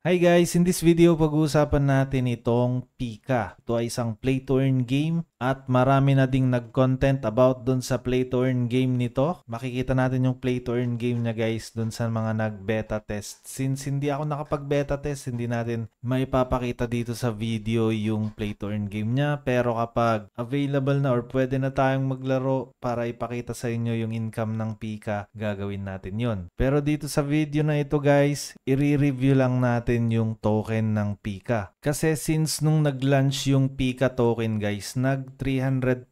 Hi guys, in this video pag-uusapan natin itong Pika. Ito ay isang play to earn game at marami na ding nag-content about dun sa play to earn game nito. Makikita natin yung play to earn game niya guys dun sa mga nag-beta test. Since hindi ako nakapag-beta test, hindi natin maipapakita dito sa video yung play to earn game niya. Pero kapag available na or pwede na tayong maglaro para ipakita sa inyo yung income ng Pika, gagawin natin yon. Pero dito sa video na ito guys, i-review lang natin yung token ng Pika. Kasi since nung nag-launch yung Pika token guys, nag 300%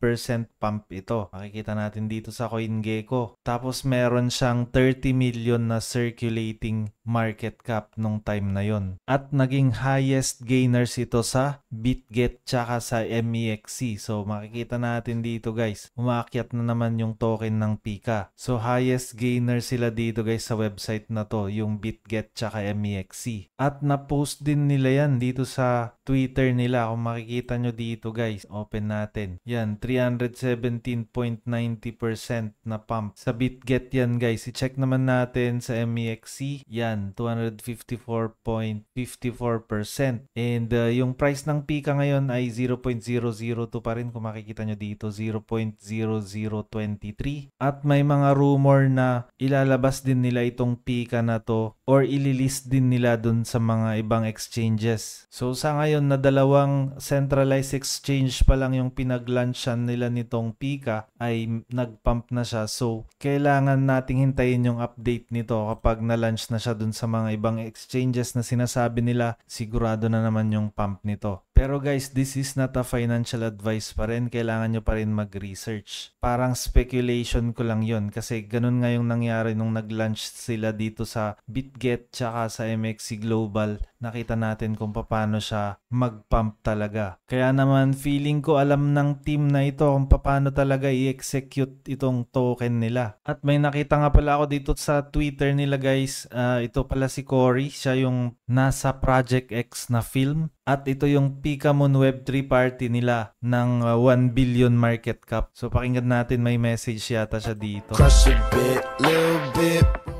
pump ito. Makikita natin dito sa CoinGecko. Tapos meron siyang 30 million na circulating market cap nung time na yon. At naging highest gainers ito sa BitGet tsaka sa MEXC. So makikita natin dito guys, umaakyat na naman yung token ng Pika. So highest gainer sila dito guys sa website na to, yung BitGet tsaka MEXC. At na-post din nila yan dito sa Twitter nila. Kung makikita nyo dito guys, open natin. Yan, 317.90% na pump. Sa BitGet yan guys. I-check naman natin sa MEXC. Yan, 254.54%. And yung price ng Pika ngayon ay 0.002 pa rin. Kung makikita nyo dito, 0.0023. At may mga rumor na ilalabas din nila itong Pika na to or ililist din nila dun sa mga ibang exchanges. So sa ngayon na dalawang centralized exchange pa lang yung pinag-launchan nila nitong Pika ay nag-pump na siya. So kailangan nating hintayin yung update nito kapag na-launch na siya dun sa mga ibang exchanges na sinasabi nila, sigurado na naman yung pump nito. Pero guys, this is not a financial advice pa rin. Kailangan nyo pa rin mag-research. Parang speculation ko lang yon kasi ganun nga yung nangyari nung nag-launch sila dito sa BitGet tsaka sa MEXC Global. Nakita natin kung paano siya mag-pump talaga. Kaya naman feeling ko alam ng team na ito kung paano talaga i-execute itong token nila. At may nakita nga pala ako dito sa Twitter nila guys. Ito pala si Cory. Siya yung nasa Project X na film. At ito yung Pikamun Web3 party nila ng 1 billion market cap. So pakinggan natin, may message yata siya dito.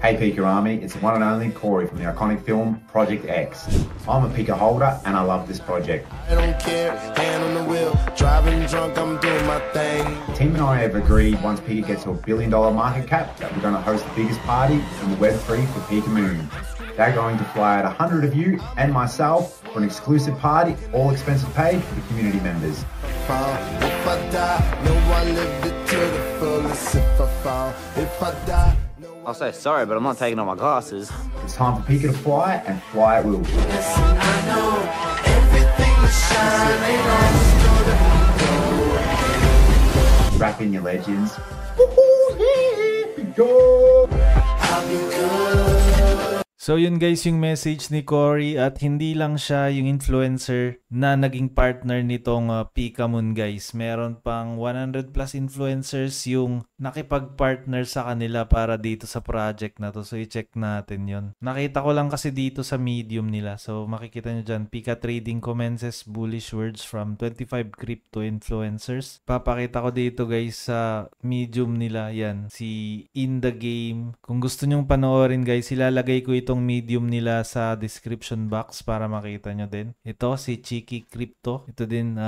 Hey Pika Army, it's the one and only Corey from the iconic film Project X. I'm a Pika holder and I love this project. I don't care, hand on the wheel, driving drunk, I'm doing my thing. The team and I have agreed once Pika gets to $1 billion market cap that we're going to host the biggest party in the Web3 for Pika Moon. They're going to fly out 100 of you and myself for an exclusive party, all expenses paid for the community members. If I die, no, I lived it to the fullest. If I fall, if I die. I'll say sorry, but I'm not taking off my glasses. It's time for Pika to fly, and fly it will. Wrap in your legends. So yun guys yung message ni Cory, at hindi lang siya yung influencer na naging partner nitong Pikamun guys. Meron pang 100 plus influencers yung nakipag-partner sa kanila para dito sa project na to. So i-check natin yun. Nakita ko lang kasi dito sa Medium nila. So makikita nyo dyan, Pika Trading commences bullish words from 25 crypto influencers. Papakita ko dito guys sa Medium nila. Yan, si In The Game. Kung gusto nyong panoorin guys, ilalagay ko itong Medium nila sa description box para makita nyo din. Ito si Cheeky Crypto. Ito din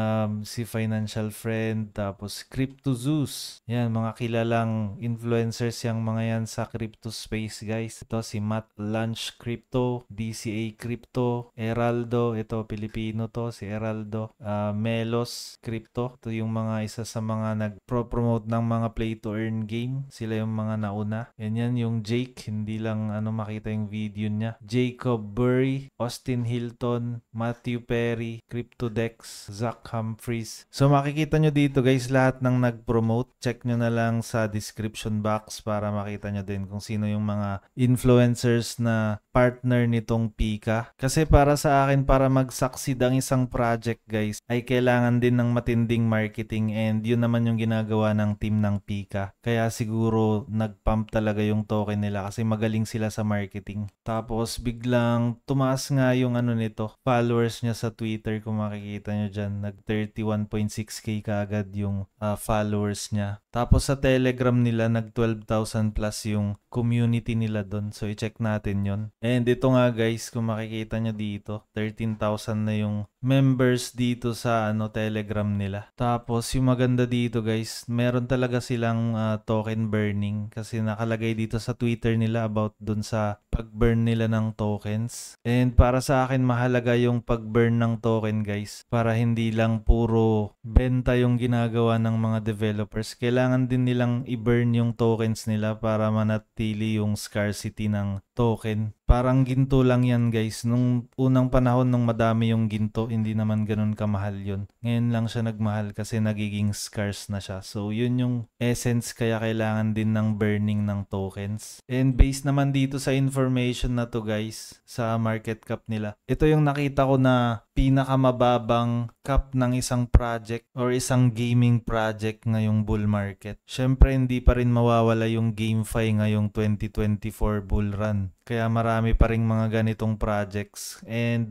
si Financial Friend. Tapos Crypto Zeus. Yan, mga kilalang influencers yung mga yan sa crypto space guys. Ito si Matt Lunch Crypto, DCA Crypto, Heraldo. Ito Pilipino to, si Heraldo. Melos Crypto. Ito yung mga isa sa mga nag-promote ng mga play to earn game. Sila yung mga nauna. Yan yung Jake. Hindi lang makita yung video niya. Jacob Burry, Austin Hilton, Matthew Perry, CryptoDex, Zach Humphries. So makikita nyo dito guys lahat ng nag-promote. Check nyo na lang sa description box para makita nyo din kung sino yung mga influencers na partner nitong Pika. Kasi para sa akin, para mag-succeed ang isang project guys, ay kailangan din ng matinding marketing, and yun naman yung ginagawa ng team ng Pika. Kaya siguro nag-pump talaga yung token nila kasi magaling sila sa marketing. Tapos biglang tumaas nga yung nito, followers niya sa Twitter. Kung makikita nyo dyan, nag 31.6k kaagad yung followers niya. Tapos sa Telegram nila, nag 12,000 plus yung community nila doon. So i-check natin yon. And ito nga guys, kung makikita nyo dito, 13,000 na yung members dito sa Telegram nila. Tapos yung maganda dito guys, meron talaga silang token burning kasi nakalagay dito sa Twitter nila about dun sa pag-burn nila ng tokens. And para sa akin mahalaga yung pag-burn ng token guys para hindi lang puro benta yung ginagawa ng mga developers. Kailangan din nilang i-burn yung tokens nila para manatili yung scarcity ng token. Parang ginto lang yan guys. Nung unang panahon nung madami yung ginto, hindi naman ganun kamahal yun. Ngayon lang siya nagmahal kasi nagiging scarce na siya. So yun yung essence kaya kailangan din ng burning ng tokens. And based naman dito sa information na to guys, sa market cap nila, ito yung nakita ko na pinakamababang cap ng isang project or isang gaming project ngayong bull market. Syempre hindi pa rin mawawala yung GameFi ngayong 2024 bull run. Kaya marami pa ring mga ganitong projects. And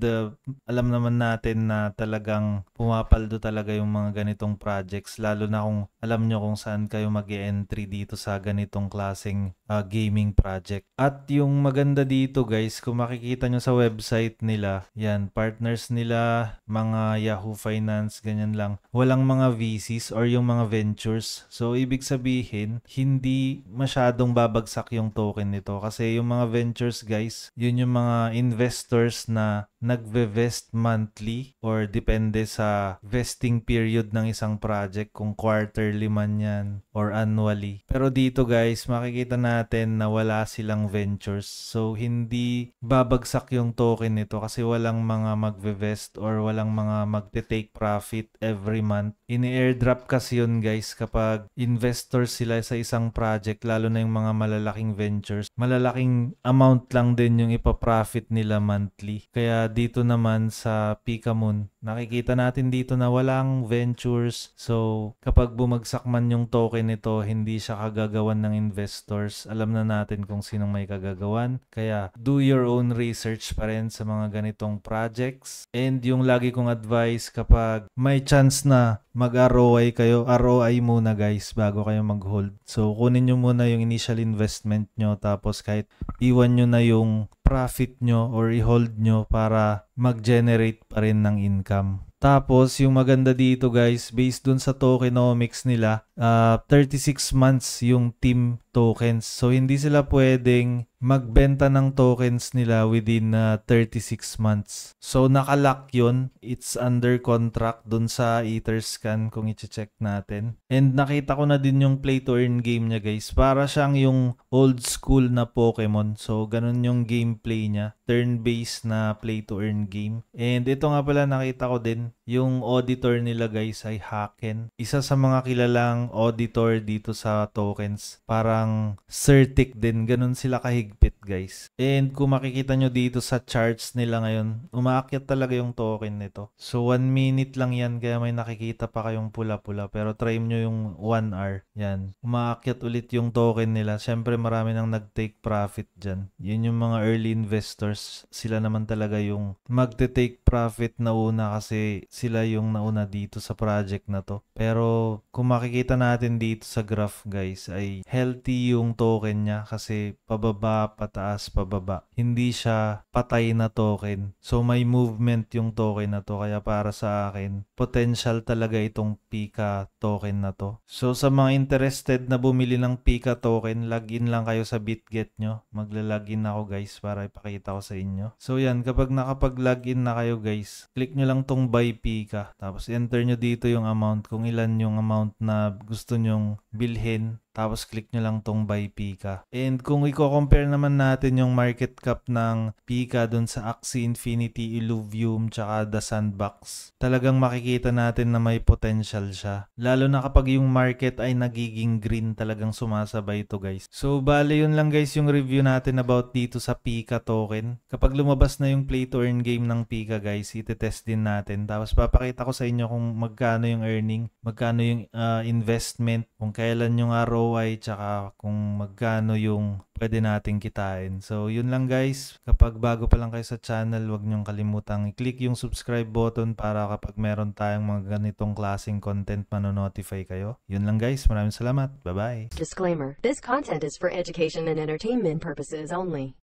alam naman natin na talagang pumapaldo talaga yung mga ganitong projects. Lalo na kung alam nyo kung saan kayo mag-e-entry dito sa ganitong klaseng gaming project. At yung maganda dito guys, kung makikita nyo sa website nila, yan, partners nila, mga Yahoo Finance, ganyan lang. Walang mga VCs or yung mga ventures. So ibig sabihin, hindi masyadong babagsak yung token nito. Kasi yung mga ventures guys, yun yung mga investors na nagve-vest monthly or depende sa vesting period ng isang project kung quarterly man yan or annually. Pero dito guys, makikita natin na wala silang ventures. So hindi babagsak yung token nito kasi walang mga magve-vest or walang mga magte-take profit every month. Ini-airdrop kasi yun guys kapag investors sila sa isang project, lalo na yung mga malalaking ventures. Malalaking amount lang din yung ipaprofit nila monthly. Kaya dito naman sa Pikamun, nakikita natin dito na walang ventures. So, kapag bumagsak man yung token nito, hindi siya kagagawan ng investors. Alam na natin kung sinong may kagagawan. Kaya, do your own research pa rin sa mga ganitong projects. And yung lagi kong advice kapag may chance na mag-ROI kayo, ROI muna guys bago kayo mag-hold. So, kunin nyo muna yung initial investment nyo tapos kahit iwan nyo na yung profit nyo or i-hold nyo para mag-generate pa rin ng income. Tapos, yung maganda dito guys, based dun sa tokenomics nila, 36 months yung team tokens. So, hindi sila pwedeng magbenta ng tokens nila within 36 months. So, nakalock yun. It's under contract dun sa Etherscan kung i-check natin. And nakita ko na din yung play to earn game niya guys. Para siyang yung old school na Pokemon. So, ganun yung gameplay niya. Turn-based na play to earn game. And ito nga pala nakita ko din, yung auditor nila guys ay Haken. Isa sa mga kilalang auditor dito sa tokens. Parang Certic din. Ganun sila kahigpit guys. And kung makikita nyo dito sa charts nila ngayon, umaakyat talaga yung token nito. So 1 minute lang yan kaya may nakikita pa kayong pula-pula. Pero try nyo yung 1 hour. Yan. Umaakyat ulit yung token nila. Siyempre marami nang nag-take profit dyan. Yun yung mga early investors. Sila naman talaga yung magte-take profit na una kasi sila yung nauna dito sa project na to. Pero kung makikita natin dito sa graph guys ay healthy yung token niya kasi pababa, pataas, pababa. Hindi siya patay na token. So may movement yung token na to kaya para sa akin potential talaga itong Pika token na to. So sa mga interested na bumili ng Pika token, login lang kayo sa BitGet nyo. Magla-login ako guys para ipakita ko sa inyo. So yan, kapag nakapag-login na kayo guys, click nyo lang tong buy Pika. Tapos enter nyo dito yung amount kung ilan yung amount na gusto nyong bilhin. Tapos click nyo lang tong buy Pika. And kung i-compare naman natin yung market cap ng Pika dun sa Axie Infinity, Illuvium, tsaka The Sandbox, talagang makikita natin na may potential siya. Lalo na kapag yung market ay nagiging green, talagang sumasabay ito guys. So bale yun lang guys yung review natin about dito sa Pika token. Kapag lumabas na yung play to earn game ng Pika guys, itetest din natin. Tapos papakita ko sa inyo kung magkano yung earning, magkano yung investment, kung kailan yung ROI, tsaka kung magkano yung pwede nating kitain. So, yun lang guys. Kapag bago pa lang kayo sa channel, huwag niyong kalimutang i-click yung subscribe button para kapag meron tayong mga ganitong klaseng content, manonotify kayo. Yun lang guys. Maraming salamat. Bye-bye. Disclaimer. This content is for education and entertainment purposes only.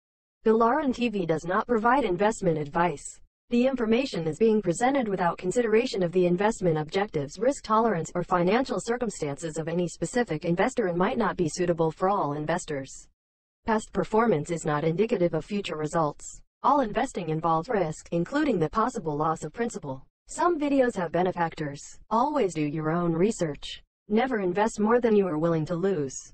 Galaran TV does not provide investment advice. The information is being presented without consideration of the investment objectives, risk tolerance, or financial circumstances of any specific investor and might not be suitable for all investors. Past performance is not indicative of future results. All investing involves risk, including the possible loss of principal. Some videos have benefactors. Always do your own research. Never invest more than you are willing to lose.